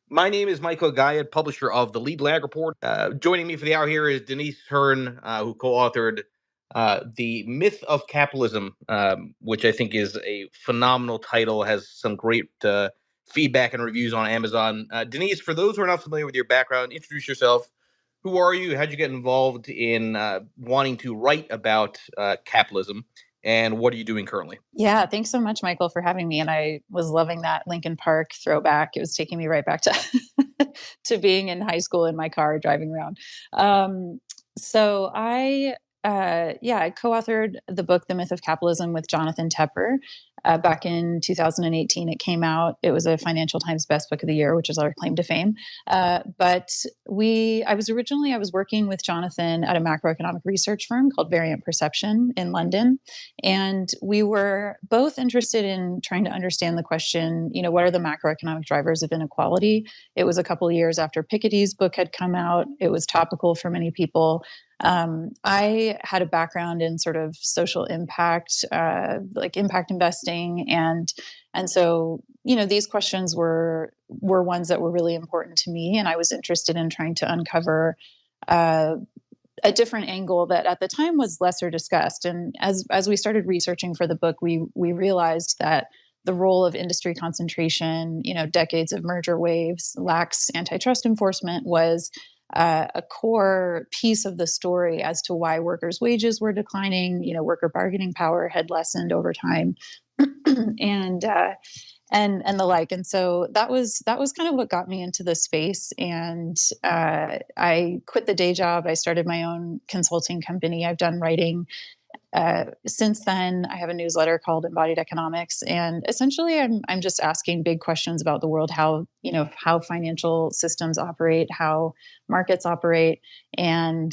My name is Michael Guyad, publisher of the Lead Lag Report. Joining me for the hour here is Denise Hearn, who co-authored The Myth of Capitalism, which I think is a phenomenal title, has some great feedback and reviews on Amazon. Denise, for those who are not familiar with your background, introduce yourself. Who are you? How'd you get involved in wanting to write about capitalism? And what are you doing currently? Yeah, thanks so much, Michael, for having me. And I was loving that Lincoln Park throwback. It was taking me right back to to being in high school in my car driving around. I co-authored the book "The Myth of Capitalism" with Jonathan Tepper. Back in 2018, it came out. It was a Financial Times Best Book of the Year, which is our claim to fame. I was working with Jonathan at a macroeconomic research firm called Variant Perception in London. And we were both interested in trying to understand the question, what are the macroeconomic drivers of inequality? It was a couple of years after Piketty's book had come out. It was topical for many people. I had a background in sort of social impact, like impact investing, and so these questions were ones that were really important to me, and I was interested in trying to uncover a different angle that at the time was lesser discussed. And as we started researching for the book, we realized that the role of industry concentration, decades of merger waves, lax antitrust enforcement was a core piece of the story as to why workers' wages were declining. Worker bargaining power had lessened over time, and and the like. And so that was kind of what got me into the space. And I quit the day job. I started my own consulting company. I've done writing since then. I have a newsletter called Embodied Economics, and essentially, I'm just asking big questions about the world, how financial systems operate, how markets operate, and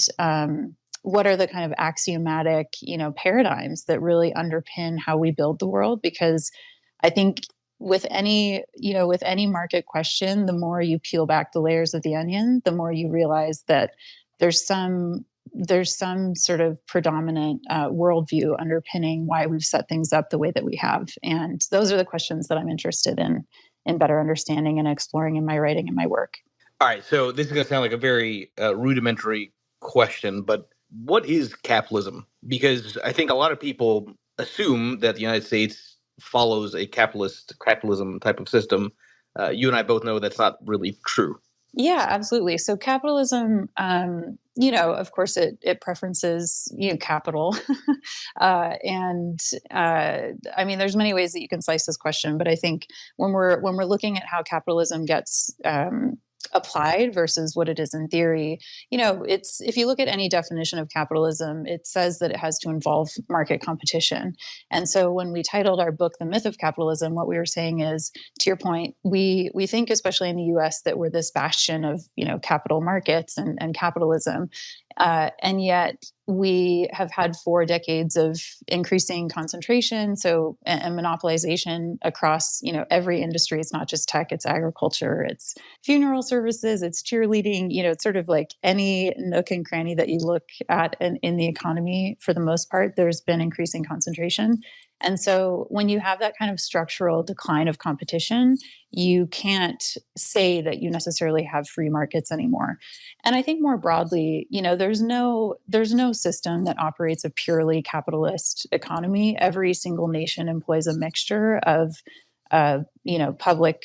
what are the kind of axiomatic paradigms that really underpin how we build the world. Because I think with any market question, the more you peel back the layers of the onion, the more you realize that there's some sort of predominant worldview underpinning why we've set things up the way that we have. And those are the questions that I'm interested in better understanding and exploring in my writing and my work. All right, so this is going to sound like a very rudimentary question, but what is capitalism? Because I think a lot of people assume that the United States follows a capitalism type of system. You and I both know that's not really true. Yeah, absolutely. So capitalism, of course, it preferences capital, and I mean, there's many ways that you can slice this question, but I think when we're looking at how capitalism gets applied versus what it is in theory, it's if you look at any definition of capitalism, it says that it has to involve market competition. And so when we titled our book "The Myth of Capitalism," what we were saying is, to your point, we think, especially in the US, that we're this bastion of capital markets and capitalism, and yet we have had 4 decades of increasing concentration, and monopolization across every industry. It's not just tech, it's agriculture, it's funeral services, it's cheerleading. It's sort of like any nook and cranny that you look at in the economy. For the most part, there's been increasing concentration. And so when you have that kind of structural decline of competition, you can't say that you necessarily have free markets anymore. And I think more broadly, there's no system that operates a purely capitalist economy. Every single nation employs a mixture of public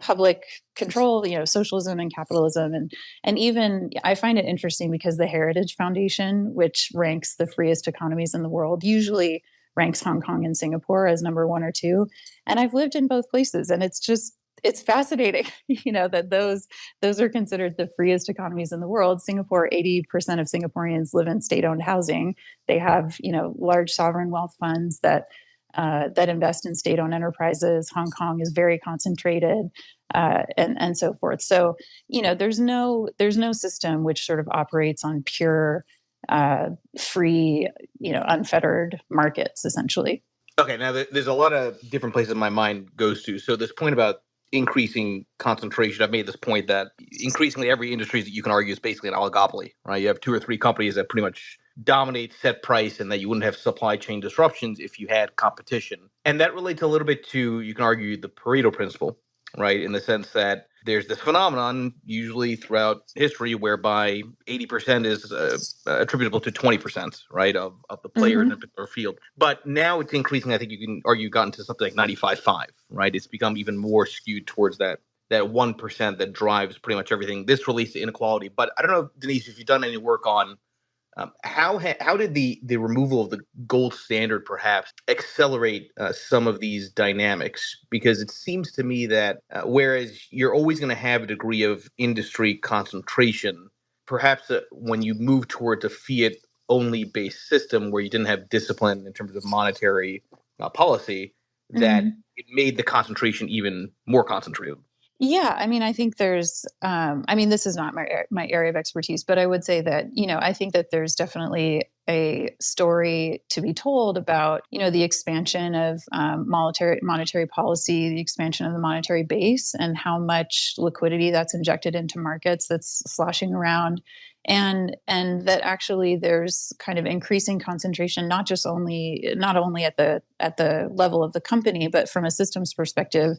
public control, socialism and capitalism. And even I find it interesting because the Heritage Foundation, which ranks the freest economies in the world, usually ranks Hong Kong and Singapore as number 1 or 2. And I've lived in both places, and it's fascinating, that those are considered the freest economies in the world. Singapore, 80% of Singaporeans live in state-owned housing. They have, large sovereign wealth funds that invest in state-owned enterprises. Hong Kong is very concentrated, and so forth. So, there's no system which sort of operates on pure, free, unfettered markets, essentially. Okay, now there's a lot of different places my mind goes to. So this point about increasing concentration, I've made this point that increasingly every industry that you can argue is basically an oligopoly, right? You have 2 or 3 companies that pretty much dominate set price, and that you wouldn't have supply chain disruptions if you had competition. And that relates a little bit to, you can argue, the Pareto principle. right? In the sense that there's this phenomenon usually throughout history whereby 80% is attributable to 20%, right, of the players in a Mm-hmm. particular field. But now it's increasing. I think you can argue gotten to something like 95-5, right? It's become even more skewed towards that 1% that drives pretty much everything. This relates to inequality. But I don't know, Denise, if you've done any work on how did the removal of the gold standard perhaps accelerate some of these dynamics? Because it seems to me that whereas you're always going to have a degree of industry concentration, perhaps when you move towards a fiat only based system where you didn't have discipline in terms of monetary policy, that Mm-hmm. it made the concentration even more concentrated. Yeah, I mean, I think there's, I mean, this is not my area of expertise, but I would say that, I think that there's definitely a story to be told about, the expansion of monetary policy, the expansion of the monetary base, and how much liquidity that's injected into markets that's sloshing around, and that actually there's kind of increasing concentration, not only at the level of the company, but from a systems perspective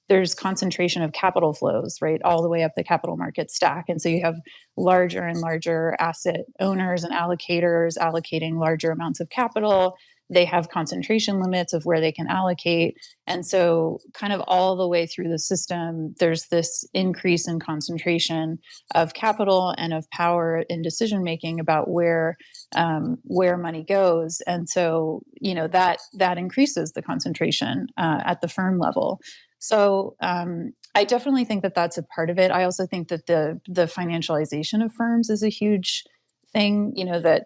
there's concentration of capital flows, right, all the way up the capital market stack. And so you have larger and larger asset owners and allocators allocating larger amounts of capital. They have concentration limits of where they can allocate. And so, kind of all the way through the system, there's this increase in concentration of capital and of power in decision making about where money goes. And so, that increases the concentration at the firm level. So I definitely think that that's a part of it. I also think that the financialization of firms is a huge thing. That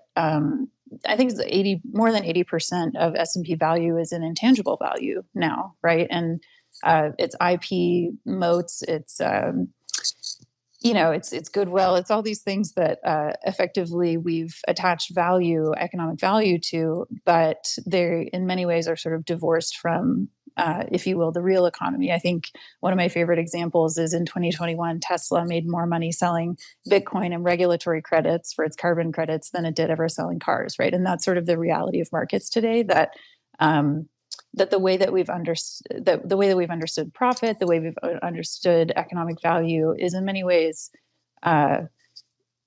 I think it's more than 80% of S&P value is in intangible value now, right? And it's IP moats, it's goodwill, it's all these things that effectively we've attached economic value to, but they in many ways are sort of divorced from if you will, the real economy. I think one of my favorite examples is in 2021, Tesla made more money selling Bitcoin and regulatory credits for its carbon credits than it did ever selling cars, right? And that's sort of the reality of markets today. That the way that we've understood profit, the way we've understood economic value, is in many ways a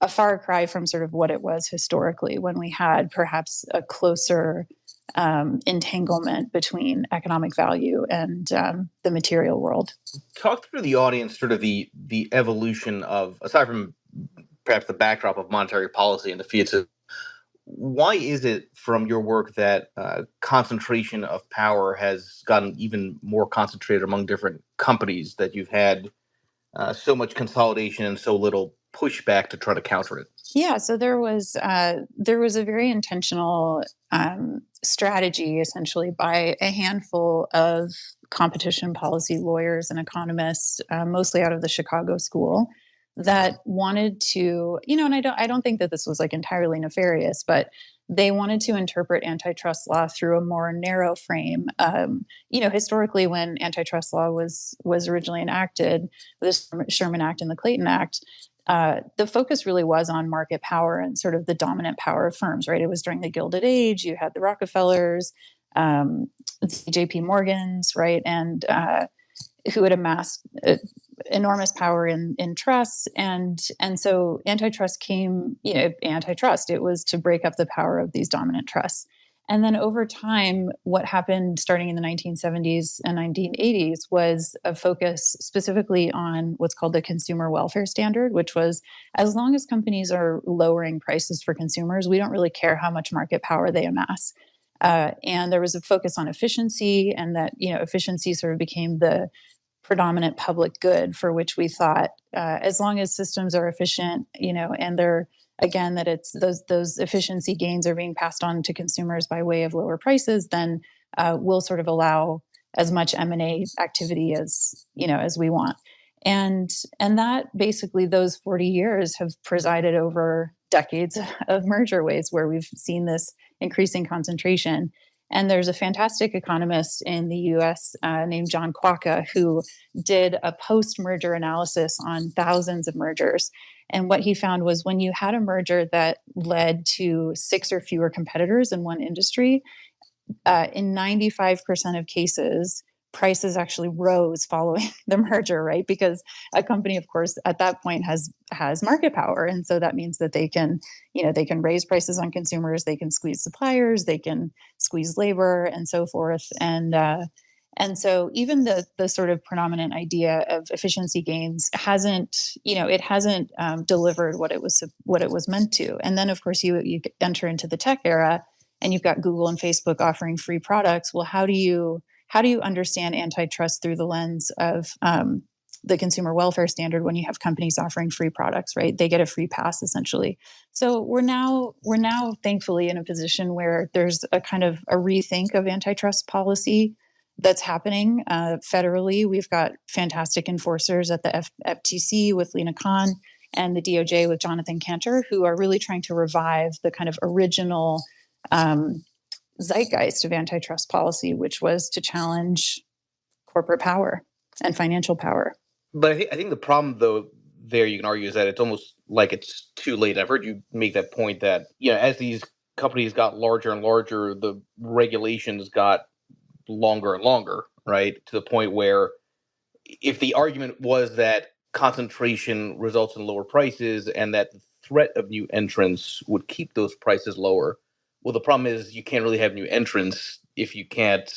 far cry from sort of what it was historically, when we had perhaps a closer entanglement between economic value and the material world. Talk through the audience, sort of the evolution of, aside from perhaps the backdrop of monetary policy and the fiat system. Why is it, from your work, that concentration of power has gotten even more concentrated among different companies, that you've had so much consolidation and so little pushback to try to counter it? Yeah, so there was a very intentional strategy, essentially, by a handful of competition policy lawyers and economists, mostly out of the Chicago School, that wanted to, and I don't think that this was like entirely nefarious, but they wanted to interpret antitrust law through a more narrow frame. Historically, when antitrust law was originally enacted, the Sherman Act and the Clayton Act, the focus really was on market power and sort of the dominant power of firms, right? It was during the Gilded Age. You had the Rockefellers, J.P. Morgans, right, and who had amassed enormous power in trusts, and so antitrust came. Antitrust, it was to break up the power of these dominant trusts. And then over time, what happened starting in the 1970s and 1980s was a focus specifically on what's called the consumer welfare standard, which was, as long as companies are lowering prices for consumers, we don't really care how much market power they amass. And there was a focus on efficiency, and that efficiency sort of became the predominant public good, for which we thought, as long as systems are efficient, and they're, again, that it's those efficiency gains are being passed on to consumers by way of lower prices, then we'll sort of allow as much M&A activity as we want. And that basically, those 40 years have presided over decades of merger waves where we've seen this increasing concentration. And there's a fantastic economist in the US named John Quokka, who did a post-merger analysis on thousands of mergers. And what he found was, when you had a merger that led to 6 or fewer competitors in one industry, in 95% of cases, prices actually rose following the merger, right? Because a company, of course, at that point has market power, and so that means that they can, they can raise prices on consumers, they can squeeze suppliers, they can squeeze labor, and so forth. And so even the sort of predominant idea of efficiency gains hasn't, it hasn't delivered what it was meant to. And then of course you enter into the tech era, and you've got Google and Facebook offering free products. Well, how do you understand antitrust through the lens of the consumer welfare standard when you have companies offering free products, right? They get a free pass essentially. So we're now thankfully in a position where there's a kind of a rethink of antitrust policy that's happening federally. We've got fantastic enforcers at the FTC with Lena Khan, and the DOJ with Jonathan Cantor, who are really trying to revive the kind of original zeitgeist of antitrust policy, which was to challenge corporate power and financial power. But I think the problem, though, there you can argue is that it's almost like it's too late. I've heard you make that point that, as these companies got larger and larger, the regulations got longer and longer, right? To the point where if the argument was that concentration results in lower prices and that the threat of new entrants would keep those prices lower, well, the problem is you can't really have new entrants if you can't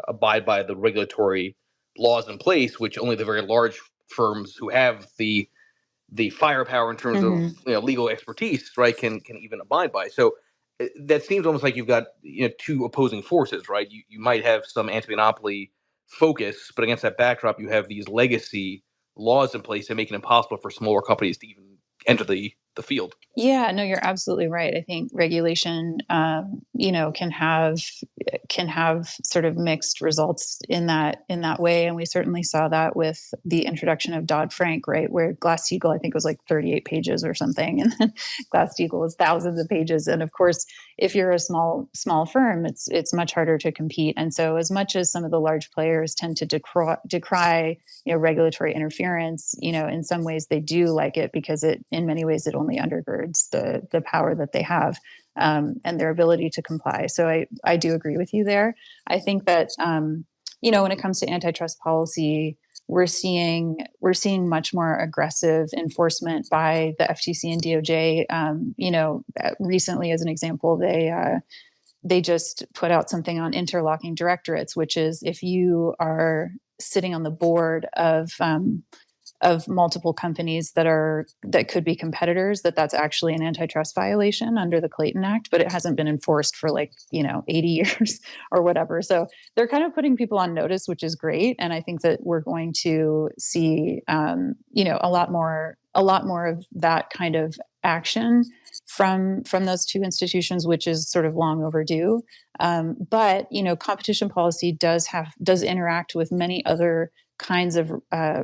abide by the regulatory laws in place, which only the very large firms who have the firepower in terms of legal expertise, right, can even abide by. So that seems almost like you've got two opposing forces, right? You might have some anti-monopoly focus, but against that backdrop, you have these legacy laws in place that make it impossible for smaller companies to even enter the field. Yeah, no, you're absolutely right. I think regulation, can have sort of mixed results in that way, and we certainly saw that with the introduction of Dodd-Frank, right, where Glass-Steagall, I think, was like 38 pages or something, and then Glass-Steagall was thousands of pages. And of course, if you're a small firm, it's much harder to compete. And so, as much as some of the large players tend to decry regulatory interference, in some ways they do like it because in many ways it only undergirds the power that they have and their ability to comply. So I do agree with you there. I think that when it comes to antitrust policy, we're seeing much more aggressive enforcement by the FTC and DOJ. Recently, as an example, they just put out something on interlocking directorates, which is if you are sitting on the board of multiple companies that could be competitors, that's actually an antitrust violation under the Clayton Act, but it hasn't been enforced for 80 years or whatever. So they're kind of putting people on notice, which is great. And I think that we're going to see, a lot more of that kind of action from those two institutions, which is sort of long overdue. But competition policy does interact with many other kinds of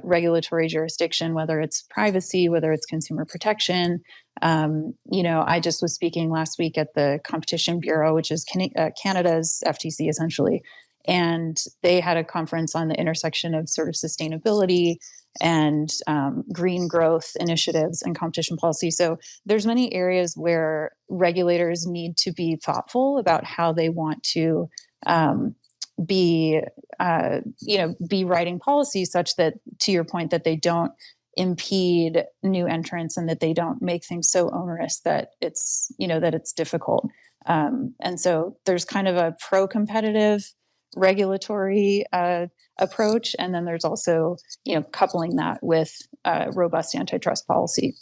regulatory jurisdiction, whether it's privacy, whether it's consumer protection. I just was speaking last week at the Competition Bureau, which is Canada's FTC essentially, and they had a conference on the intersection of sort of sustainability and green growth initiatives and competition policy. So there's many areas where regulators need to be thoughtful about how they want to be writing policy such that, to your point, that they don't impede new entrants and that they don't make things so onerous that it's difficult. And so there's kind of a pro-competitive regulatory approach, and then there's also coupling that with robust antitrust policy.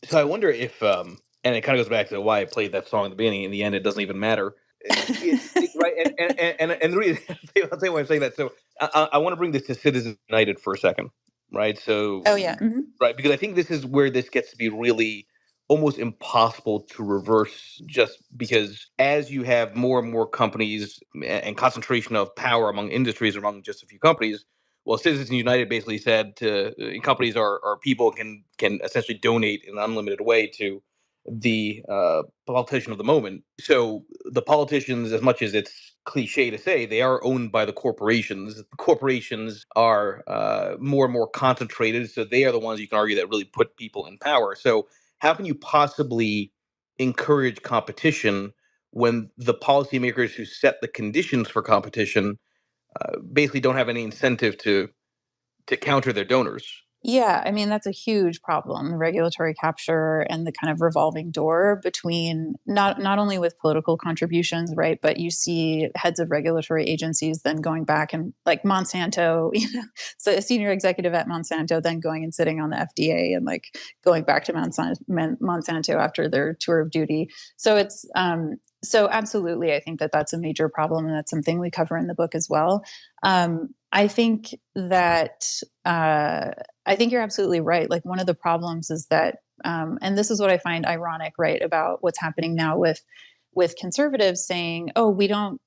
So I wonder if, and it kind of goes back to why I played that song at the beginning. In the end, it doesn't even matter. Right, and the reason I'll tell you why I'm saying that. So I want to bring this to Citizens United for a second, right? So, right, because I think this is where this gets to be really almost impossible to reverse, just because as you have more and more companies and concentration of power among industries among just a few companies, well, Citizens United basically said to companies or people can essentially donate in an unlimited way to the politician of the moment. So the politicians, as much as it's cliche to say, they are owned by the corporations. The corporations are more and more concentrated, so they are the ones you can argue that really put people in power. So how can you possibly encourage competition when the policymakers who set the conditions for competition basically don't have any incentive to counter their donors. Yeah, I mean, that's a huge problem, regulatory capture and the kind of revolving door between not only with political contributions, right, but you see heads of regulatory agencies then going back and like Monsanto, so a senior executive at Monsanto then going and sitting on the FDA and like going back to Monsanto after their tour of duty. So it's so absolutely, I think that that's a major problem, and that's something we cover in the book as well. I think that I think you're absolutely right. Like one of the problems is that, and this is what I find ironic, right, about what's happening now with conservatives saying, "Oh, we don't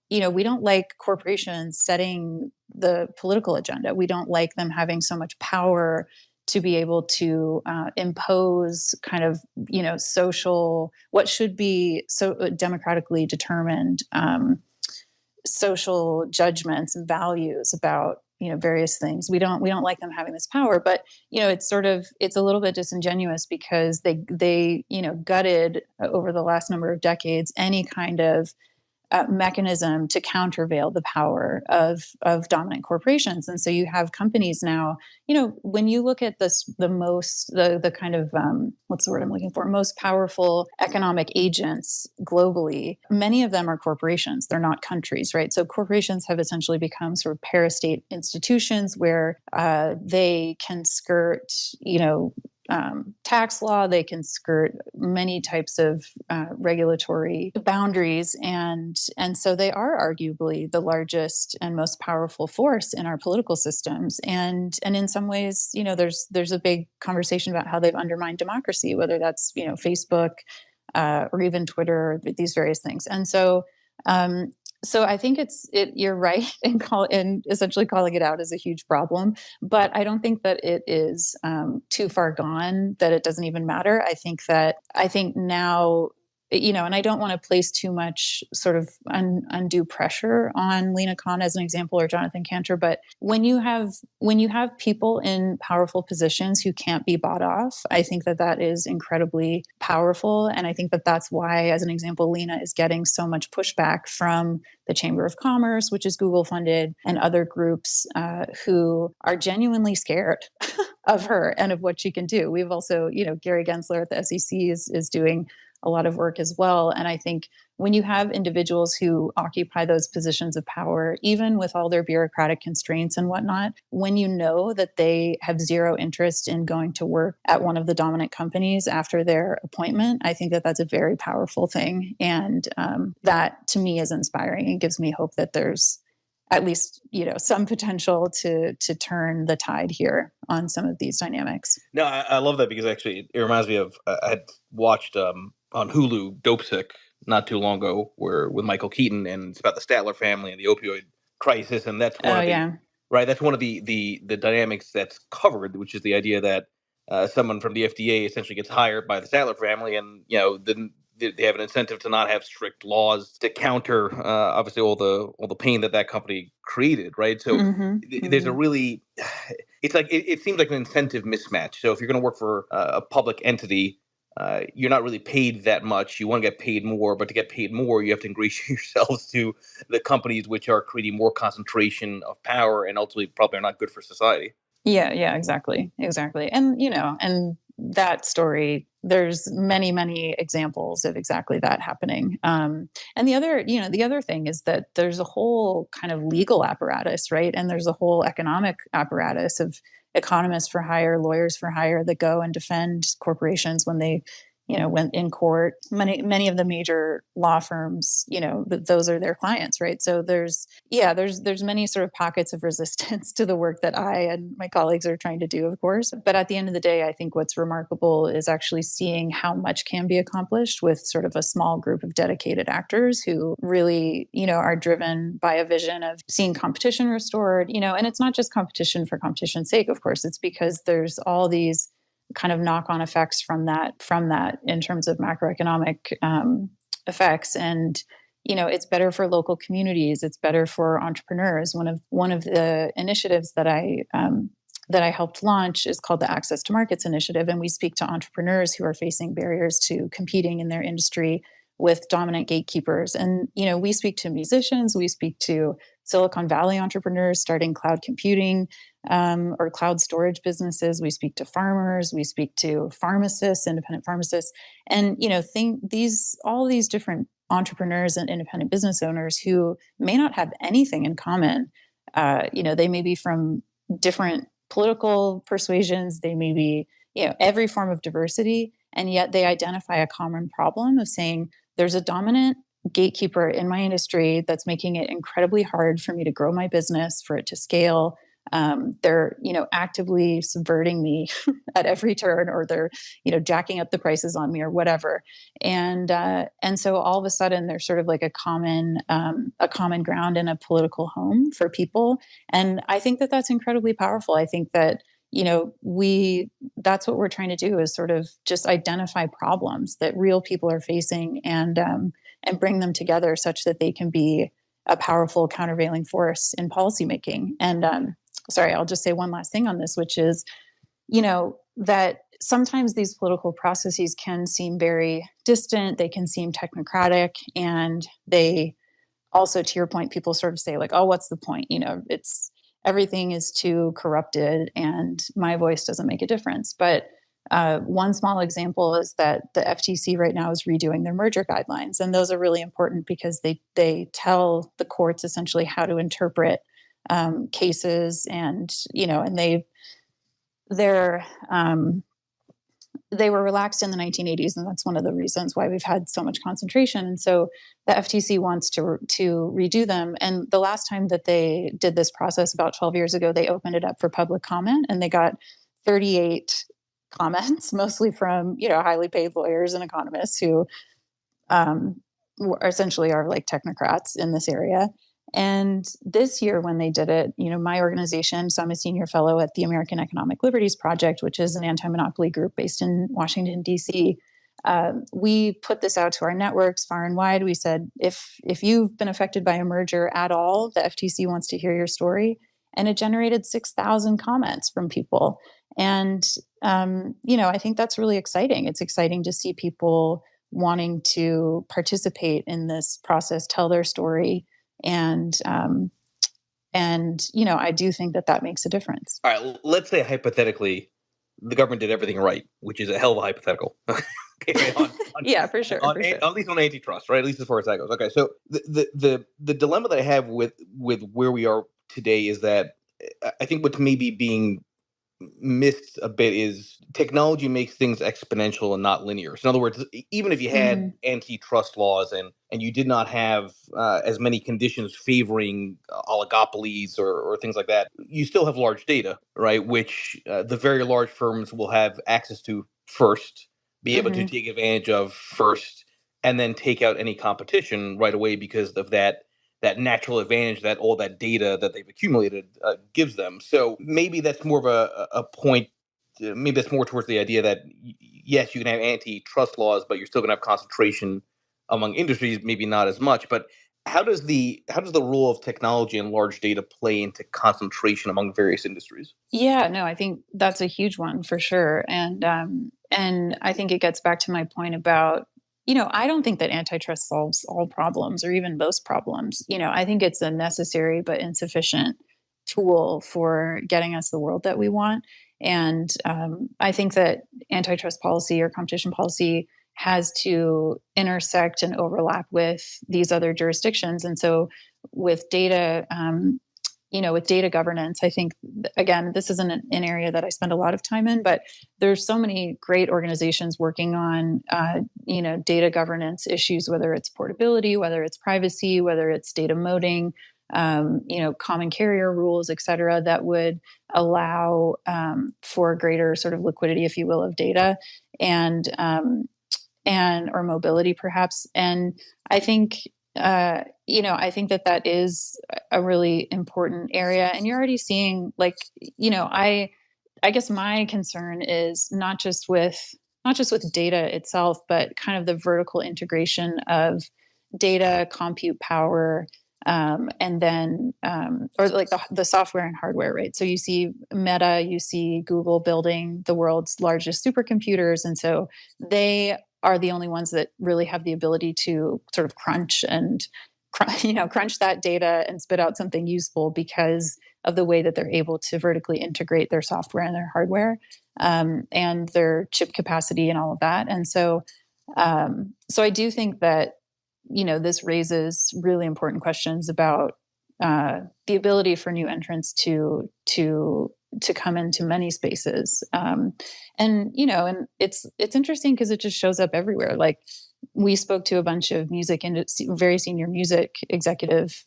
like corporations setting the political agenda. We don't like them having so much power to be able to impose kind of social what should be so democratically determined." Social judgments and values about various things. We don't like them having this power, but it's a little bit disingenuous because they gutted over the last number of decades any kind of mechanism to countervail the power of dominant corporations. And so you have companies now, when you look at this, the kind of, what's the word I'm looking for? Most powerful economic agents globally, many of them are corporations. They're not countries, right? So corporations have essentially become sort of parastate institutions where they can skirt, tax law, they can skirt many types of regulatory boundaries, and so they are arguably the largest and most powerful force in our political systems. And in some ways, there's a big conversation about how they've undermined democracy, whether that's Facebook or even Twitter, these various things. And so. So I think you're right in essentially calling it out as a huge problem, but I don't think that it is too far gone that it doesn't even matter. I think now, and I don't want to place too much sort of undue pressure on Lena Khan as an example or Jonathan Cantor, but when you have people in powerful positions who can't be bought off, I think that is incredibly powerful, and I think that that's why, as an example, Lena is getting so much pushback from the Chamber of Commerce, which is Google funded, and other groups who are genuinely scared of her and of what she can do. We've also, Gary Gensler at the SEC is doing a lot of work as well. And I think when you have individuals who occupy those positions of power, even with all their bureaucratic constraints and whatnot, when you know that they have zero interest in going to work at one of the dominant companies after their appointment, I think that that's a very powerful thing. And that to me is inspiring and gives me hope that there's at least some potential to turn the tide here on some of these dynamics. No, I love that because actually it reminds me of I had watched on Hulu Dopesick not too long ago, where with Michael Keaton, and it's about the Statler family and the opioid crisis, and that's one of the right. That's one of the dynamics that's covered, which is the idea that someone from the FDA essentially gets hired by the Statler family, and then they have an incentive to not have strict laws to counter obviously all the pain that company created, right? So there's a really it's like it seems like an incentive mismatch. So if you're going to work for a public entity, you're not really paid that much. You want to get paid more, but to get paid more, you have to ingratiate yourselves to the companies which are creating more concentration of power and ultimately probably are not good for society. Yeah, exactly. And and that story, there's many examples of exactly that happening. And the other thing is that there's a whole kind of legal apparatus, right? And there's a whole economic apparatus of economists for hire, lawyers for hire that go and defend corporations when they went in court. Many of the major law firms, those are their clients, right? So there's many sort of pockets of resistance to the work that I and my colleagues are trying to do, of course. But at the end of the day, I think what's remarkable is actually seeing how much can be accomplished with sort of a small group of dedicated actors who really, are driven by a vision of seeing competition restored, and it's not just competition for competition's sake, of course. It's because there's all these kind of knock-on effects from that in terms of macroeconomic effects. And it's better for local communities, it's better for entrepreneurs. One of the initiatives that I helped launch is called the Access to Markets Initiative, and we speak to entrepreneurs who are facing barriers to competing in their industry with dominant gatekeepers. And we speak to musicians, we speak to Silicon Valley entrepreneurs starting cloud computing or cloud storage businesses. We speak to farmers. We speak to pharmacists, independent pharmacists, and all these different entrepreneurs and independent business owners who may not have anything in common. They may be from different political persuasions. They may be, every form of diversity, and yet they identify a common problem of saying there's a dominant gatekeeper in my industry that's making it incredibly hard for me to grow my business, for it to scale. They're, actively subverting me at every turn, or they're, jacking up the prices on me or whatever. And so all of a sudden there's sort of like a common ground and a political home for people. And I think that that's incredibly powerful. I think that, that's what we're trying to do, is sort of just identify problems that real people are facing and bring them together such that they can be a powerful countervailing force in policymaking. And sorry, I'll just say one last thing on this, which is, that sometimes these political processes can seem very distant, they can seem technocratic, and they also, to your point, people sort of say like, oh, what's the point? It's everything is too corrupted and my voice doesn't make a difference. But one small example is that the FTC right now is redoing their merger guidelines. And those are really important because they tell the courts essentially how to interpret cases, and they were relaxed in the 1980s, and that's one of the reasons why we've had so much concentration. And so the FTC wants to redo them. And the last time that they did this process, about 12 years ago, they opened it up for public comment, and they got 38 comments, mostly from highly paid lawyers and economists who essentially are like technocrats in this area. And this year when they did it, my organization, so I'm a senior fellow at the American Economic Liberties Project, which is an anti-monopoly group based in Washington, D.C. We put this out to our networks far and wide. We said, if you've been affected by a merger at all, the FTC wants to hear your story. And it generated 6,000 comments from people. And, I think that's really exciting. It's exciting to see people wanting to participate in this process, tell their story. And I do think that makes a difference. All right, let's say hypothetically, the government did everything right, which is a hell of a hypothetical. Okay, yeah, for sure. At least on antitrust, right? At least as far as that goes. Okay, so the dilemma that I have with where we are today is that I think what's maybe being missed a bit is technology makes things exponential and not linear. So in other words, even if you had antitrust laws and you did not have as many conditions favoring oligopolies or things like that, you still have large data, right? Which the very large firms will have access to first, be able to take advantage of first, and then take out any competition right away because of that natural advantage that all that data that they've accumulated gives them. So maybe that's more of a point. Maybe that's more towards the idea that yes, you can have antitrust laws, but you're still going to have concentration among industries. Maybe not as much. But how does the role of technology and large data play into concentration among various industries? Yeah, no, I think that's a huge one for sure, and I think it gets back to my point about, I don't think that antitrust solves all problems or even most problems. I think it's a necessary but insufficient tool for getting us the world that we want. And I think that antitrust policy or competition policy has to intersect and overlap with these other jurisdictions. And so with data, with data governance, I think, again, this isn't an area that I spend a lot of time in, but there's so many great organizations working on, data governance issues, whether it's portability, whether it's privacy, whether it's data moating, common carrier rules, et cetera, that would allow for greater sort of liquidity, if you will, of data and or mobility, perhaps. And I think I think that is a really important area. And you're already seeing, like, I guess my concern is not just with data itself, but kind of the vertical integration of data, compute power, and then or like the software and hardware, right? So you see Meta, you see Google building the world's largest supercomputers, and so they are the only ones that really have the ability to sort of crunch and crunch that data and spit out something useful because of the way that they're able to vertically integrate their software and their hardware, and their chip capacity and all of that. And so I do think that, this raises really important questions about the ability for new entrants to come into many spaces. And it's interesting because it just shows up everywhere. Like, we spoke to a bunch of very senior music executives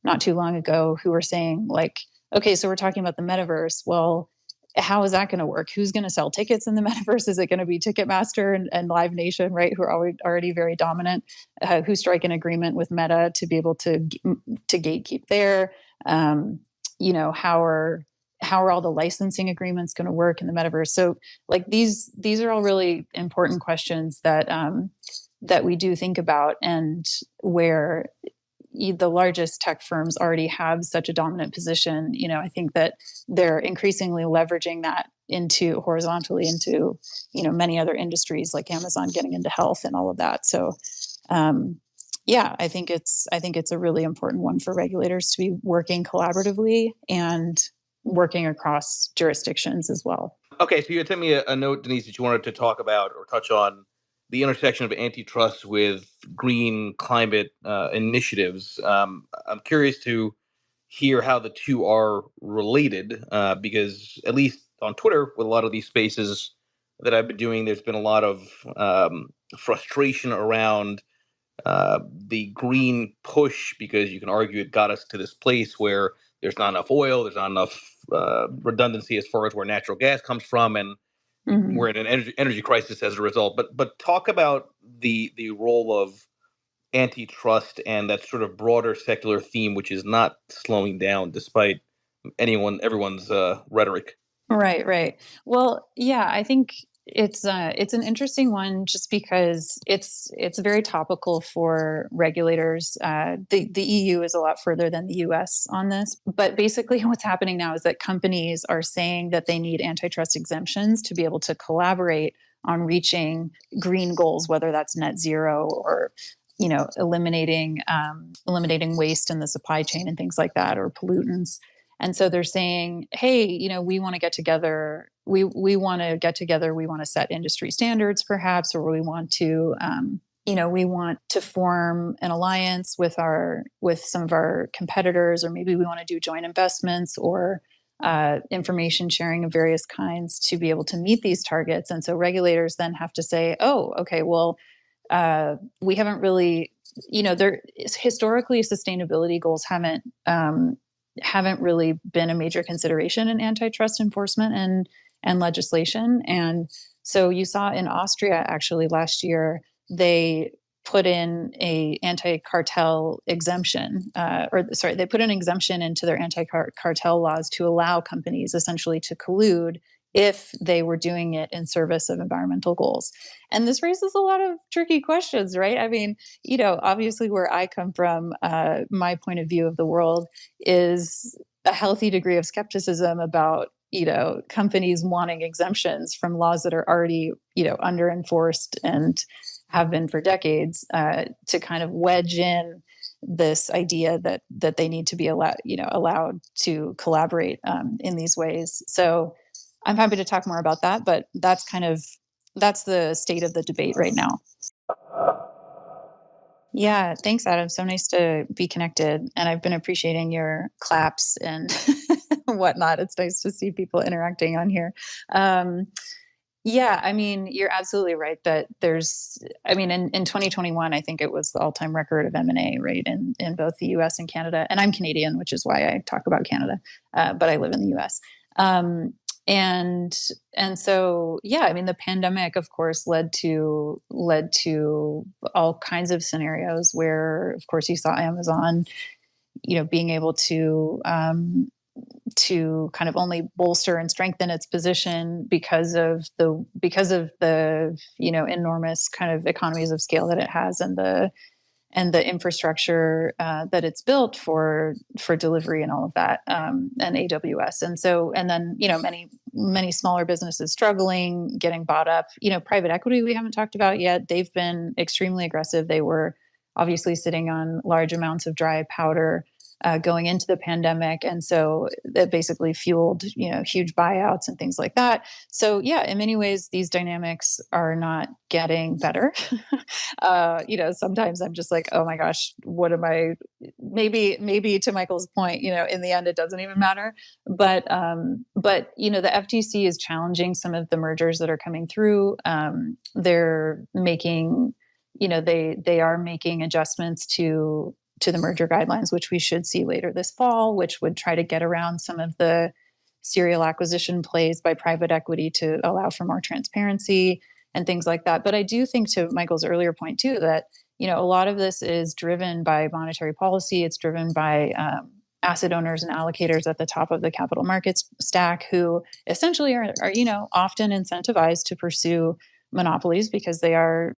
not too long ago who were saying, like, okay, so we're talking about the metaverse. Well, how is that going to work? Who's going to sell tickets in the metaverse? Is it going to be Ticketmaster and Live Nation, right, who are already very dominant, who strike an agreement with Meta to be able to gatekeep there? How are all the licensing agreements going to work in the metaverse? So, like, these are all really important questions that we do think about, and where the largest tech firms already have such a dominant position. I think that they're increasingly leveraging that horizontally into many other industries, like Amazon getting into health and all of that. So I think it's a really important one for regulators to be working collaboratively and working across jurisdictions as well. Okay, so you had sent me a note, Denise, that you wanted to talk about or touch on the intersection of antitrust with green climate initiatives. I'm curious to hear how the two are related, because at least on Twitter, with a lot of these spaces that I've been doing, there's been a lot of frustration around the green push, because you can argue it got us to this place where there's not enough oil, there's not enough redundancy as far as where natural gas comes from, and we're in an energy crisis as a result. But talk about the role of antitrust and that sort of broader secular theme, which is not slowing down despite everyone's rhetoric. Right. Well, yeah, I think it's an interesting one just because it's very topical for regulators. The EU is a lot further than the US on this, but basically what's happening now is that companies are saying that they need antitrust exemptions to be able to collaborate on reaching green goals, whether that's net zero or eliminating waste in the supply chain and things like that, or pollutants. And so they're saying, hey, we want to get together. We want to get together. We want to set industry standards, perhaps, or we want to, we want to form an alliance with some of our competitors, or maybe we want to do joint investments or information sharing of various kinds to be able to meet these targets. And so regulators then have to say, oh, okay, well, we haven't really, historically, sustainability goals haven't really been a major consideration in antitrust enforcement and legislation. And so you saw in Austria, actually, last year, they put in a anti-cartel exemption, they put an exemption into their anti-cartel laws to allow companies essentially to collude if they were doing it in service of environmental goals. And this raises a lot of tricky questions, right? I mean, obviously where I come from, my point of view of the world is a healthy degree of skepticism about, companies wanting exemptions from laws that are already, under enforced and have been for decades, to kind of wedge in this idea that they need to be allowed to collaborate in these ways. So I'm happy to talk more about that, but that's the state of the debate right now. Yeah, thanks, Adam. So nice to be connected. And I've been appreciating your claps and whatnot. It's nice to see people interacting on here. Yeah, I mean, you're absolutely right that in 2021, I think it was the all-time record of M&A, right, in both the US and Canada. And I'm Canadian, which is why I talk about Canada, but I live in the US. And so, yeah, I mean, the pandemic, of course, led to all kinds of scenarios where, of course, you saw Amazon, being able to kind of only bolster and strengthen its position because of the enormous kind of economies of scale that it has and the infrastructure that it's built for delivery and all of that, and AWS. And then many smaller businesses struggling, getting bought up. Private equity we haven't talked about yet. They've been extremely aggressive. They were obviously sitting on large amounts of dry powder going into the pandemic. And so that basically fueled, huge buyouts and things like that. So yeah, in many ways, these dynamics are not getting better. Sometimes I'm just like, oh my gosh, what am I, maybe to Michael's point, in the end, it doesn't even matter. But the FTC is challenging some of the mergers that are coming through. They're making, they are making adjustments to the merger guidelines, which we should see later this fall, which would try to get around some of the serial acquisition plays by private equity to allow for more transparency and things like that. But I do think, to Michael's earlier point too, that a lot of this is driven by monetary policy. It's driven by asset owners and allocators at the top of the capital markets stack, who essentially are often incentivized to pursue monopolies because they are.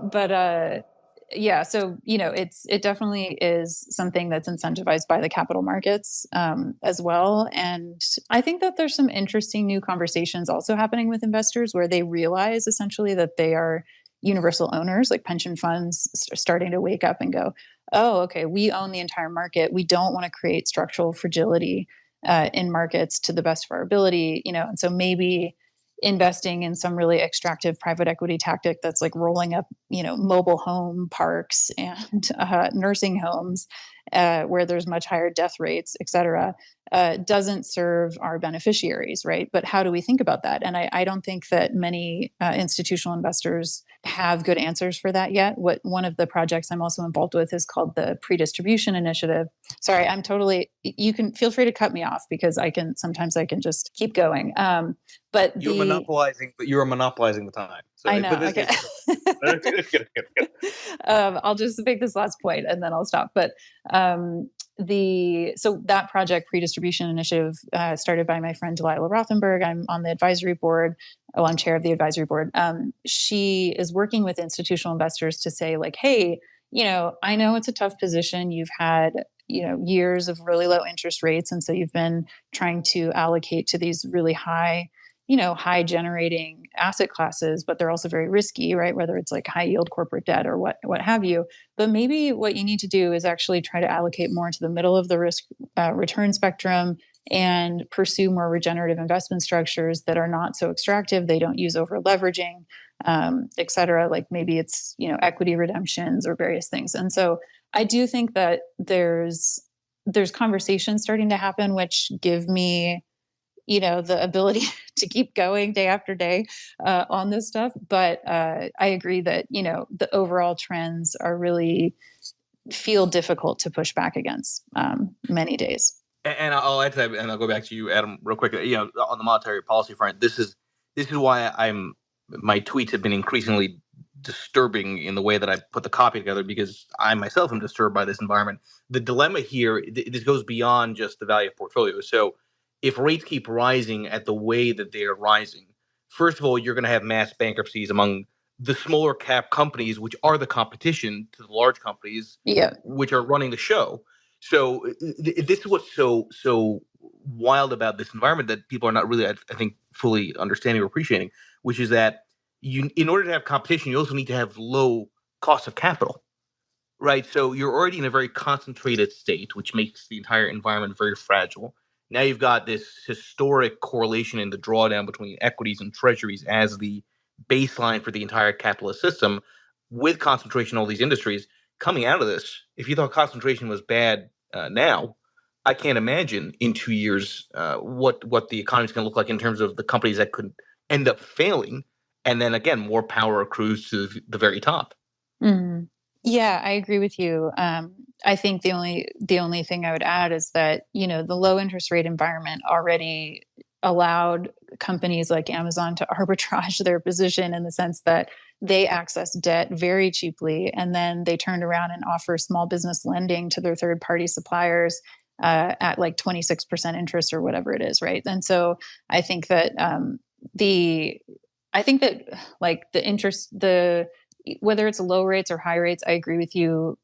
But yeah, so it definitely is something that's incentivized by the capital markets as well. And I think that there's some interesting new conversations also happening with investors where they realize essentially that they are universal owners, like pension funds starting to wake up and go, oh, okay, we own the entire market. We don't want to create structural fragility in markets to the best of our ability, and so maybe investing in some really extractive private equity tactic that's like rolling up, mobile home parks and nursing homes where there's much higher death rates, et cetera, doesn't serve our beneficiaries, right? But how do we think about that? And I don't think that many institutional investors have good answers for that yet. One of the projects I'm also involved with is called the Pre-Distribution Initiative. Sorry, you can feel free to cut me off because sometimes I can just keep going. But you're monopolizing the time. So, I know. Okay. I'll just make this last point and then I'll stop. But so that project, Pre-Distribution Initiative, started by my friend Delilah Rothenberg. I'm on the advisory board. Well, I'm chair of the advisory board. She is working with institutional investors to say, like, hey, I know it's a tough position. You've had years of really low interest rates, and so you've been trying to allocate to these really high generating asset classes, but they're also very risky, right? Whether it's like high yield corporate debt or what have you. But maybe what you need to do is actually try to allocate more to the middle of the risk return spectrum and pursue more regenerative investment structures that are not so extractive. They don't use over leveraging, et cetera. Like maybe it's, equity redemptions or various things. And so I do think that there's conversations starting to happen, which give me the ability to keep going day after day on this stuff. But I agree that, the overall trends are really feel difficult to push back against many days. And I'll add to that, and I'll go back to you, Adam, real quick. On the monetary policy front, this is why my tweets have been increasingly disturbing in the way that I put the copy together, because I myself am disturbed by this environment. The dilemma here, this goes beyond just the value of portfolios. So if rates keep rising at the way that they are rising, first of all, you're going to have mass bankruptcies among the smaller cap companies, which are the competition to the large companies, which are running the show. So this is what's so wild about this environment that people are not really, I think, fully understanding or appreciating, which is that in order to have competition, you also need to have low cost of capital, right? So you're already in a very concentrated state, which makes the entire environment very fragile. Now you've got this historic correlation in the drawdown between equities and treasuries as the baseline for the entire capitalist system, with concentration in all these industries. Coming out of this, if you thought concentration was bad now, I can't imagine in 2 years what the economy is going to look like in terms of the companies that could end up failing. And then again, more power accrues to the very top. Mm-hmm. Yeah, I agree with you. I think the only thing I would add is that, the low interest rate environment already allowed companies like Amazon to arbitrage their position in the sense that they access debt very cheaply, and then they turned around and offer small business lending to their third party suppliers at like 26% interest or whatever it is, right? And so I think that like the interest, whether it's low rates or high rates, I agree with you,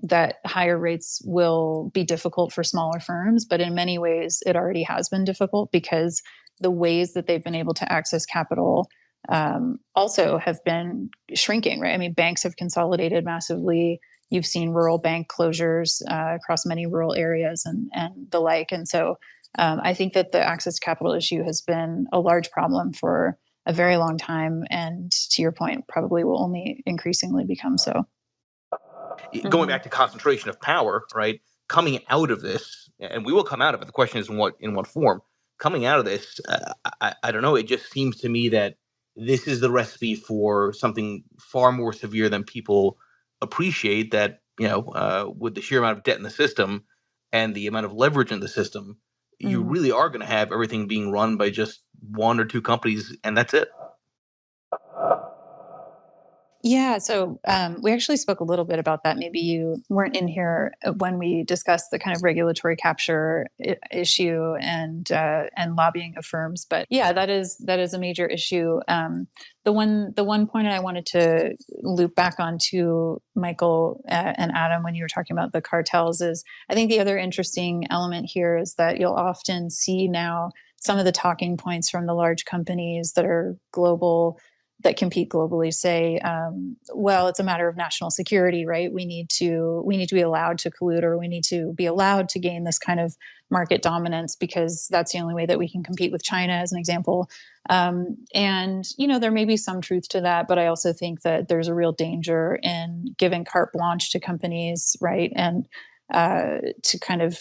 that higher rates will be difficult for smaller firms, but in many ways it already has been difficult because the ways that they've been able to access capital also have been shrinking, right? I mean, banks have consolidated massively. You've seen rural bank closures across many rural areas and the like. And so I think that the access to capital issue has been a large problem for a very long time. And to your point, probably will only increasingly become so. Going back to concentration of power, right? Coming out of this, and we will come out of it. The question is in what form. Coming out of this, I don't know. It just seems to me that this is the recipe for something far more severe than people appreciate. That with the sheer amount of debt in the system and the amount of leverage in the system, you really are going to have everything being run by just one or two companies, and that's it. Yeah, so we actually spoke a little bit about that. Maybe you weren't in here when we discussed the kind of regulatory capture issue and lobbying of firms. But yeah, that is a major issue. The one point I wanted to loop back on to Michael and Adam when you were talking about the cartels is I think the other interesting element here is that you'll often see now some of the talking points from the large companies that are global that compete globally say, well, it's a matter of national security, right? We need to be allowed to collude, or we need to be allowed to gain this kind of market dominance because that's the only way that we can compete with China, as an example. And there may be some truth to that, but I also think that there's a real danger in giving carte blanche to companies, right? And to kind of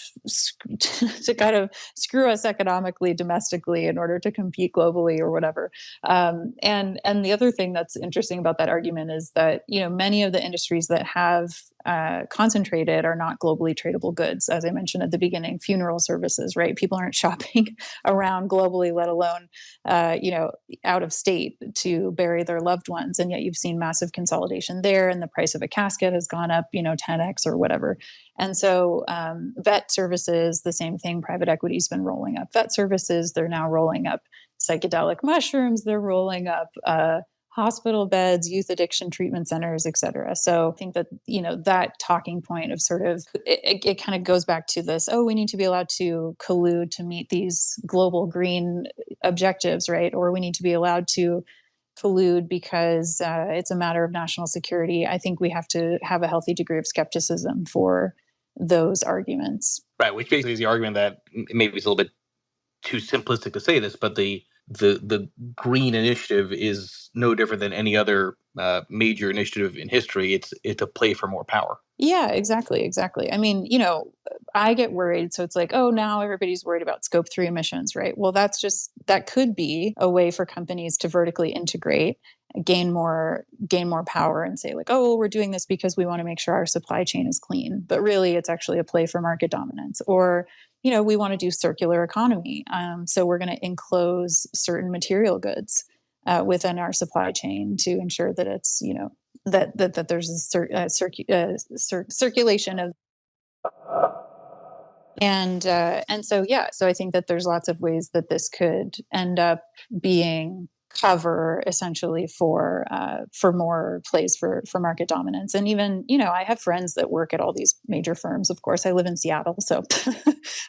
screw us economically domestically in order to compete globally or whatever. And the other thing that's interesting about that argument is that many of the industries that have concentrated are not globally tradable goods. As I mentioned at the beginning, funeral services, right? People aren't shopping around globally, let alone out of state to bury their loved ones. And yet you've seen massive consolidation there, and the price of a casket has gone up 10x or whatever. And so vet services, the same thing. Private equity's been rolling up vet services. They're now rolling up psychedelic mushrooms. They're rolling up hospital beds, youth addiction treatment centers, et cetera. So I think that, that talking point of sort of, it kind of goes back to this, we need to be allowed to collude to meet these global green objectives, right? Or we need to be allowed to collude because it's a matter of national security. I think we have to have a healthy degree of skepticism for those arguments. Right, which basically is the argument that maybe it's a little bit too simplistic to say this, but the green initiative is no different than any other major initiative in history. It's a play for more power. Yeah, exactly. I mean, I get worried. So it's like, now everybody's worried about scope 3 emissions, right? Well, that could be a way for companies to vertically integrate, gain more power and say like, we're doing this because we want to make sure our supply chain is clean. But really, it's actually a play for market dominance. Or, we want to do circular economy. So we're going to enclose certain material goods within our supply chain to ensure that it's, that there's a circulation of, and so so I think that there's lots of ways that this could end up being cover essentially for more plays for market dominance. And even I have friends that work at all these major firms. Of course, I live in Seattle, so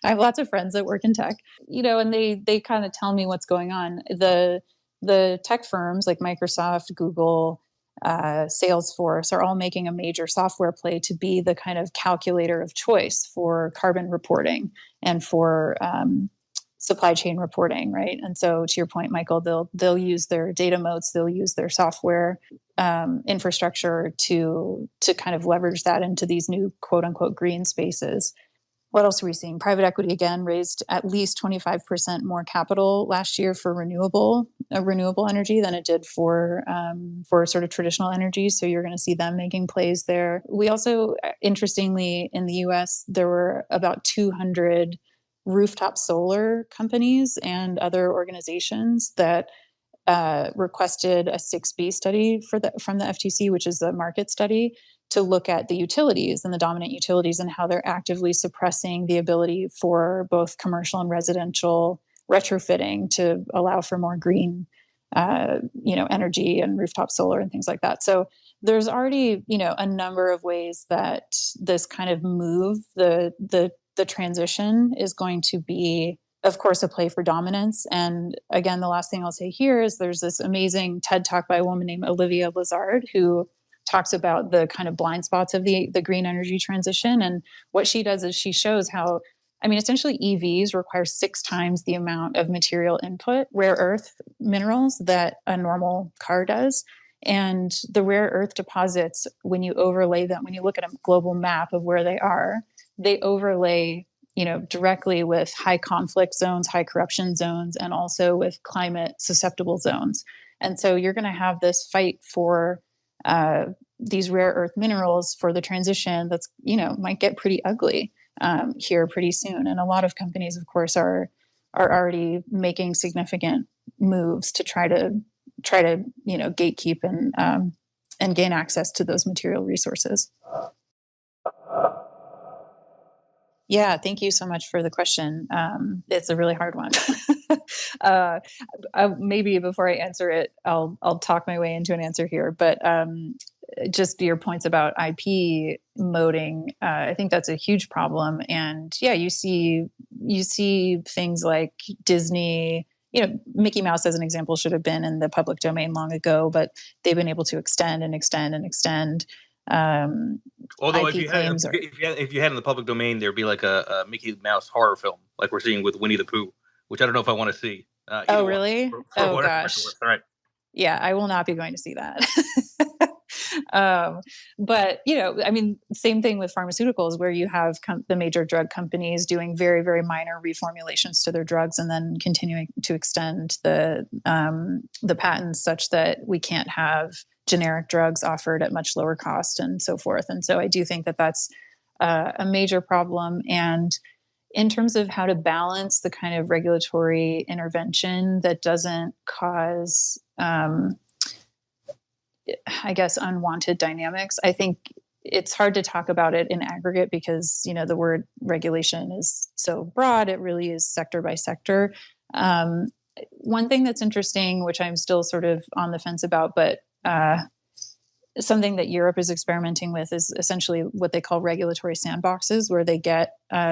I have lots of friends that work in tech. And they kind of tell me what's going on. The tech firms like Microsoft, Google, Salesforce are all making a major software play to be the kind of calculator of choice for carbon reporting and for supply chain reporting, right? And so, to your point, Michael, they'll use their data moats, they'll use their software infrastructure to kind of leverage that into these new quote unquote green spaces. What else are we seeing? Private equity again raised at least 25% more capital last year for renewable energy than it did for sort of traditional energy. So you're going to see them making plays there. We also, interestingly, in the U.S., there were about 200 rooftop solar companies and other organizations that requested a 6B study from the FTC, which is the market study, to look at the utilities and the dominant utilities and how they're actively suppressing the ability for both commercial and residential retrofitting to allow for more green, energy and rooftop solar and things like that. So there's already, a number of ways that this kind of move, the transition is going to be of course, a play for dominance. And again, the last thing I'll say here is there's this amazing TED Talk by a woman named Olivia Lazard, who talks about the kind of blind spots of the green energy transition. And what she does is she shows how, I mean, essentially EVs require 6 times the amount of material input, rare earth minerals, that a normal car does. And the rare earth deposits, when you overlay them, when you look at a global map of where they overlay, directly with high conflict zones, high corruption zones, and also with climate susceptible zones. And so you're going to have this fight for these rare earth minerals for the transition that's, might get pretty ugly here pretty soon. And a lot of companies, of course, are already making significant moves to try to gatekeep and gain access to those material resources. Yeah, thank you so much for the question. It's a really hard one. Maybe before I answer it, I'll talk my way into an answer here. But just your points about IP moding, I think that's a huge problem. And yeah, you see things like Disney. Mickey Mouse, as an example, should have been in the public domain long ago, but they've been able to extend and extend and extend. Although if you had in the public domain, there'd be like a Mickey Mouse horror film, like we're seeing with Winnie the Pooh, which I don't know if I want to see. Oh, really? For gosh. All right. Yeah, I will not be going to see that. But I mean, same thing with pharmaceuticals, where you have the major drug companies doing very, very minor reformulations to their drugs, and then continuing to extend the patents such that we can't have generic drugs offered at much lower cost, and so forth. And so I do think that that's a major problem. And in terms of how to balance the kind of regulatory intervention that doesn't cause I guess, unwanted dynamics, I think it's hard to talk about it in aggregate because, the word regulation is so broad. It really is sector by sector. One thing that's interesting, which I'm still sort of on the fence about, but something that Europe is experimenting with, is essentially what they call regulatory sandboxes, where they get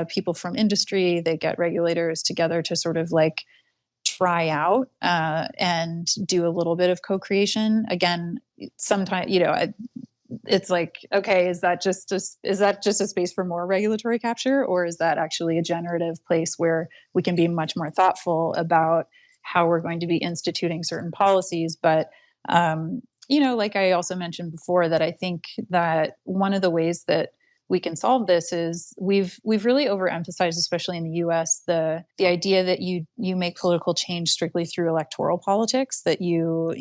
people from industry, they get regulators together to sort of like try out and do a little bit of co-creation. Again, sometimes, it's like, okay, is that just a space for more regulatory capture, or is that actually a generative place where we can be much more thoughtful about how we're going to be instituting certain policies? But like I also mentioned before, that I think that one of the ways that we can solve this is we've really overemphasized, especially in the U.S., the idea that you make political change strictly through electoral politics, that you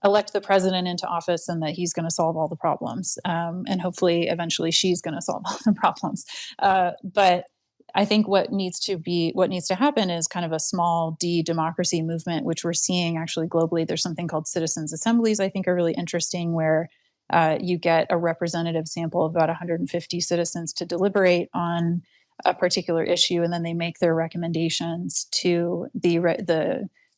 elect the president into office and that he's going to solve all the problems, and hopefully eventually she's going to solve all the problems. But I think what needs to happen is kind of a small D democracy movement, which we're seeing actually globally. There's something called citizens' assemblies, I think, are really interesting, where you get a representative sample of about 150 citizens to deliberate on a particular issue, and then they make their recommendations to the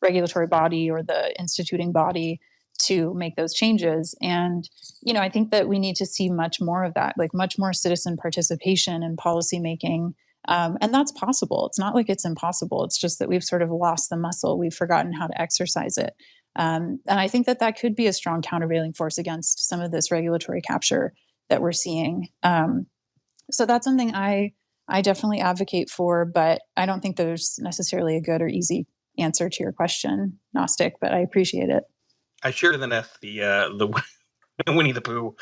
regulatory body or the instituting body to make those changes. And I think that we need to see much more of that, like much more citizen participation in policymaking. And that's possible. It's not like it's impossible. It's just that we've sort of lost the muscle. We've forgotten how to exercise it. And I think that could be a strong countervailing force against some of this regulatory capture that we're seeing. So that's something I definitely advocate for, but I don't think there's necessarily a good or easy answer to your question, Gnostic, but I appreciate it. I shared in the nest the Winnie the Pooh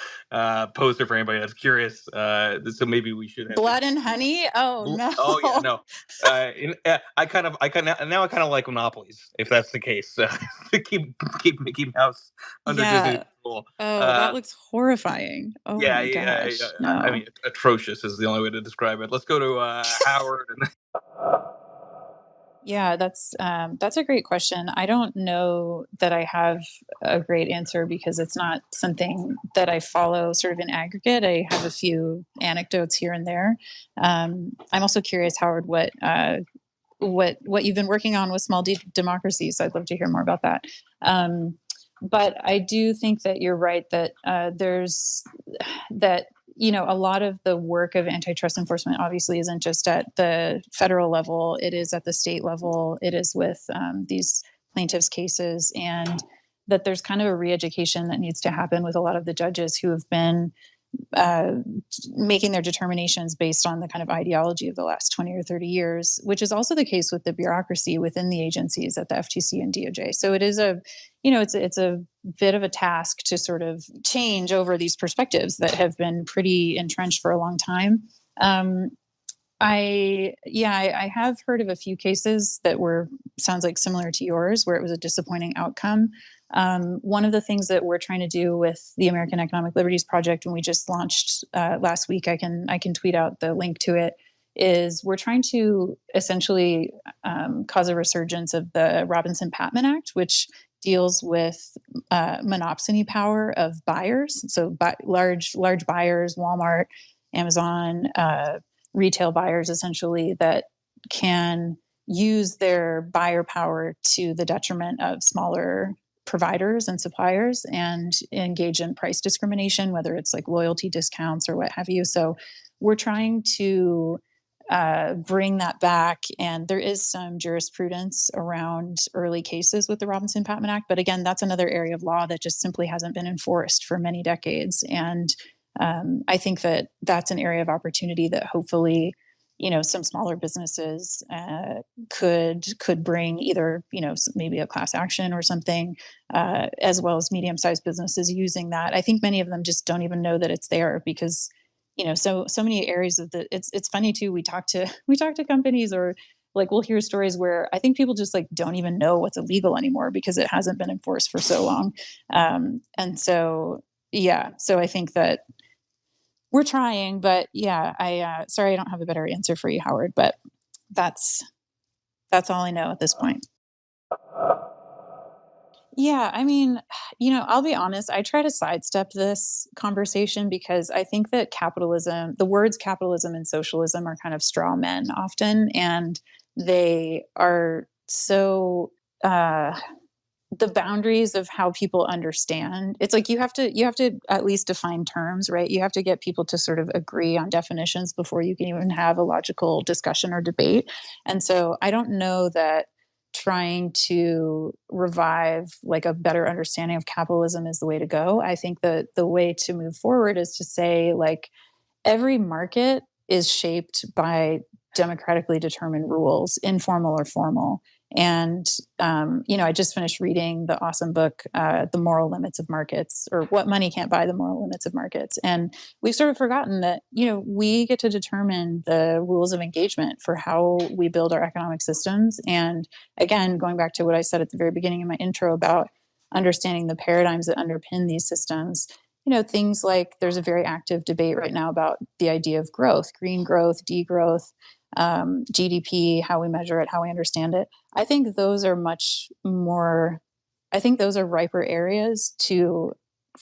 poster for anybody that's curious. So maybe we should have Blood and Honey. Oh no! Oh yeah, no. I kind of like Monopolies, if that's the case. To keep Mickey Mouse under Disney control. Oh, that looks horrifying. Oh yeah, my gosh. No. I mean, atrocious is the only way to describe it. Let's go to Howard. Yeah, that's a great question. I don't know that I have a great answer because it's not something that I follow sort of in aggregate. I have a few anecdotes here and there. I'm also curious, Howard, what you've been working on with small democracies. So I'd love to hear more about that. But I do think that you're right that a lot of the work of antitrust enforcement obviously isn't just at the federal level. It is at the state level. It is with these plaintiffs' cases, and that there's kind of a re-education that needs to happen with a lot of the judges who have been uh, making their determinations based on the kind of ideology of the last 20 or 30 years, which is also the case with the bureaucracy within the agencies at the FTC and DOJ. So it is it's a bit of a task to sort of change over these perspectives that have been pretty entrenched for a long time. Um, I have heard of a few cases that sounds like similar to yours, where it was a disappointing outcome. One of the things that we're trying to do with the American Economic Liberties Project, and we just launched last week, I can tweet out the link to it, is we're trying to essentially cause a resurgence of the Robinson-Patman Act, which deals with monopsony power of buyers. So large buyers, Walmart, Amazon, retail buyers, essentially, that can use their buyer power to the detriment of smaller providers and suppliers and engage in price discrimination, whether it's like loyalty discounts or what have you. So we're trying to bring that back. And there is some jurisprudence around early cases with the Robinson-Patman Act. But again, that's another area of law that just simply hasn't been enforced for many decades. And I think that that's an area of opportunity that hopefully, some smaller businesses could bring either, maybe a class action or something, as well as medium-sized businesses using that. I think many of them just don't even know that it's there because, so many areas of it's funny too. We talk to companies, or like we'll hear stories where I think people just like don't even know what's illegal anymore because it hasn't been enforced for so long. And so, yeah, so I think that we're trying, but yeah, sorry, I don't have a better answer for you, Howard, but that's all I know at this point. Yeah, I mean, I'll be honest, I try to sidestep this conversation because I think that the words capitalism and socialism are kind of straw men often, and they are so the boundaries of how people understand. It's like you have to at least define terms, right? You have to get people to sort of agree on definitions before you can even have a logical discussion or debate. And so I don't know that trying to revive like a better understanding of capitalism is the way to go. I think that the way to move forward is to say, like, every market is shaped by democratically determined rules, informal or formal. And, I just finished reading the awesome book, The Moral Limits of Markets, or What Money Can't Buy, The Moral Limits of Markets. And we've sort of forgotten that, we get to determine the rules of engagement for how we build our economic systems. And again, going back to what I said at the very beginning of my intro about understanding the paradigms that underpin these systems, things like there's a very active debate right now about the idea of growth, green growth, degrowth, GDP, how we measure it, how we understand it. I think those are riper areas to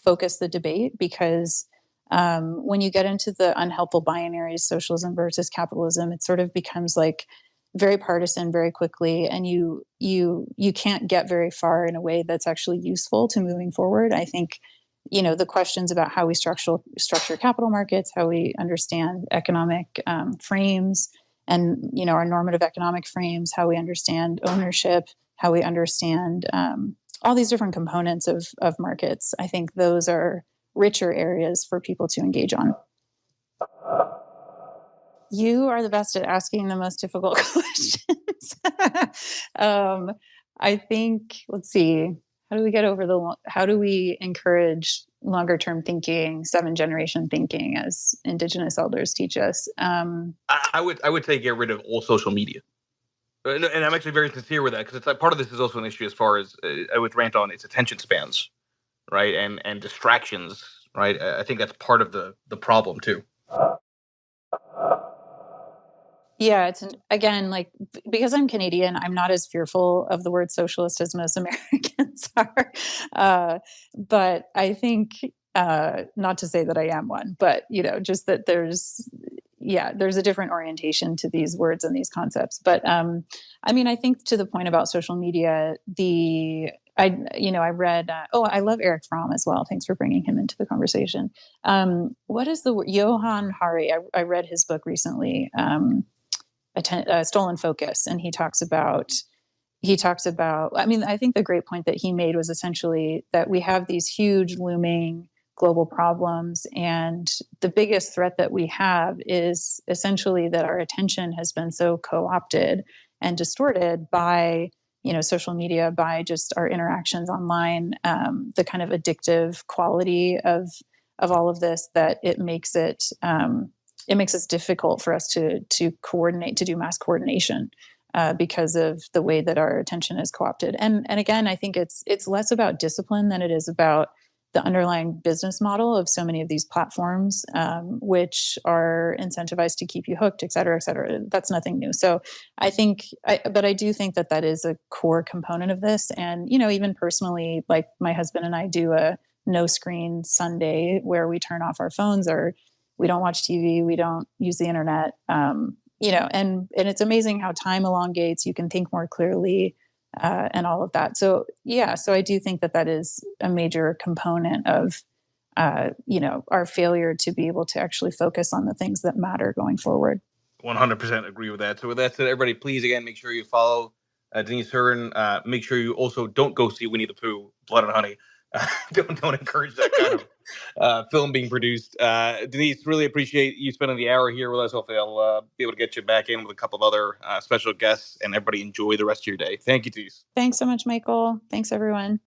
focus the debate because when you get into the unhelpful binaries, socialism versus capitalism, it sort of becomes like very partisan very quickly, and you can't get very far in a way that's actually useful to moving forward. I think the questions about how we structure capital markets, how we understand economic frames, and our normative economic frames, how we understand ownership, how we understand all these different components of markets. I think those are richer areas for people to engage on. You are the best at asking the most difficult questions. I think, let's see, how do we encourage longer term thinking, 7th-generation thinking, as Indigenous elders teach us? I would say get rid of all social media. And I'm actually very sincere with that because it's like part of this is also an issue as far as I would rant on its attention spans, right, and distractions, right. I think that's part of the problem too. Yeah, again, like, because I'm Canadian, I'm not as fearful of the word socialist as most Americans are. But I think, not to say that I am one, but just that there's a different orientation to these words and these concepts. But I mean, I think to the point about social media, I read, I love Eric Fromm as well. Thanks for bringing him into the conversation. What is the word? Johann Hari? I read his book recently, Stolen Focus, and I mean, I think the great point that he made was essentially that we have these huge looming global problems, and the biggest threat that we have is essentially that our attention has been so co-opted and distorted by social media, by just our interactions online, the kind of addictive quality of all of this, that it makes it difficult for us to coordinate, to do mass coordination, because of the way that our attention is co-opted. And again, I think it's less about discipline than it is about the underlying business model of so many of these platforms, which are incentivized to keep you hooked, et cetera, et cetera. That's nothing new. So I do think that is a core component of this. And, even personally, like my husband and I do a no screen Sunday where we turn off our phones, or we don't watch TV, we don't use the internet. And it's amazing how time elongates, you can think more clearly, and all of that. So I do think that is a major component of, our failure to be able to actually focus on the things that matter going forward. 100% agree with that. So with that said, everybody, please, again, make sure you follow Denise Hearn. Make sure you also don't go see Winnie the Pooh, Blood and Honey. Don't encourage that kind of film being produced. Denise, really appreciate you spending the hour here with us. Hopefully I'll be able to get you back in with a couple of other special guests, and everybody enjoy the rest of your day. Thank you, Denise. Thanks so much, Michael. Thanks, everyone.